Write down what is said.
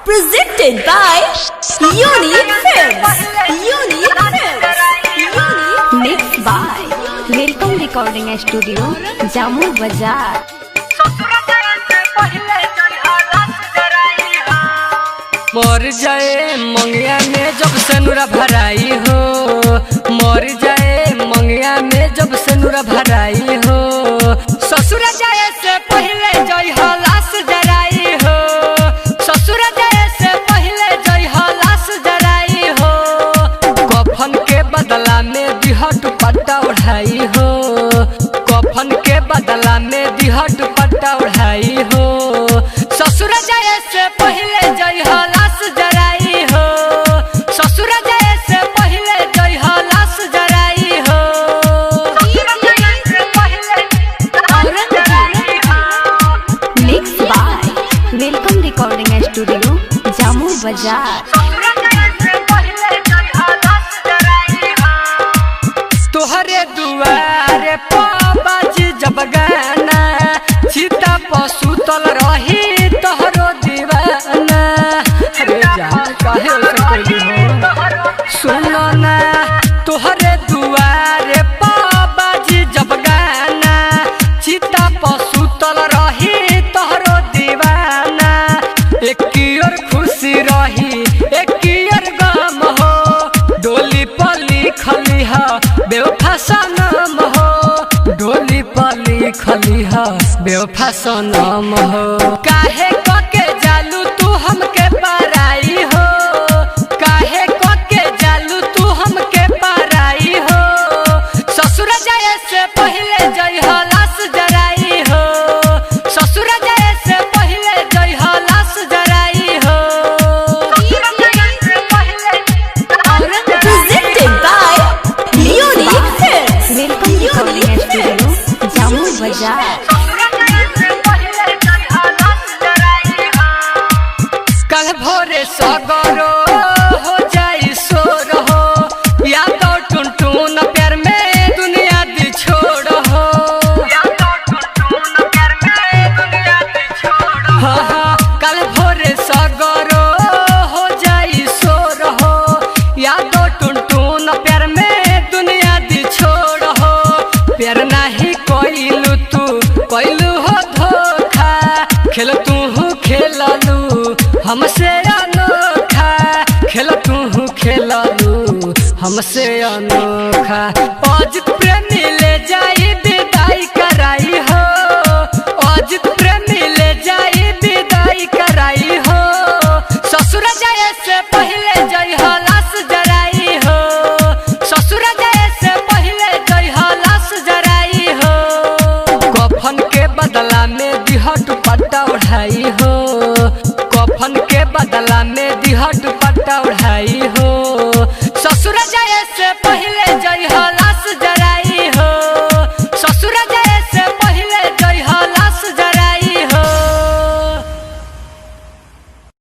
Presented by Unique Films. Unique Films. Unique. Mixed by Welcome Recording Studio, Jammu Bazaar. मर जाए मंगिया में जब सनुरा भराई हो, मर जाए मंगिया में जब सनुरा भराई हो, ससुर जाए से पहले जय हो लाश जराई हो, ससुर जाए से पहले जय हो लाश जराई हो, कफन के बदला में दिह दुपट्टा उड़ाई हो, कफन के बदला में दिह दुपट्टा उड़ाई हो, ससुर जाए से पहले जय हो लाश जराई हो, ससुर जाए से पहले जय हो लाश जराई हो, Mixed by Welcome Recording Studio, Jammu Bazaar. तोहरे दुआरे बाजी जब गाना सीता पशु तल रही तोहरो दीवाना, अरे जान काहे ऐसे कइली हो सुनो ना, तोहरे दुआरे बाजी जब गाना सीता पशु तल रही तोहरो दीवाना, एक और खुशी रही एक और गम हो, डोली पर लिखली है बेवफा सनम हो, डोली पर लिखली है बेवफा सनम हो, काहे के जालू तू हमके पराई हो, काहे के जालू तू हमके पराई हो, ससुर जाए से पहले जय हो लाश जराई हो, ससुर जाए से पहले जय हो लाश जराई हो, Presented by Unique Films. Welcome Recording Studio, Jammu Bazaar. कल भोरे सगरो हो जाई सोर हो, या तो टुनटुन प्यार में दुनिया दी छोड़ हो, हाँ हाँ कल भोरे सगरो हो जाई सोर हो, या तो टुनटुन प्यार में दुनिया दी छोड़ हो, प्यार नहीं कोइलू तू कोइलू हो धोखा, खेल तू खेललू हमसे अनोखा, खेल तू खेललू हमसे अनोखा, अजित प्रेमी ले जाई विदाई कराई हो, अजित प्रेमी ले जाई विदाई कराई हो, ससुर जाए से पहले जय हो लाश जराई हो, ससुर जाए से पहले जय हो लाश जराई हो, कफन के बदला में दिह दुपट्टा उड़ाई हो, कफन के बदला में दिह दुपट्टा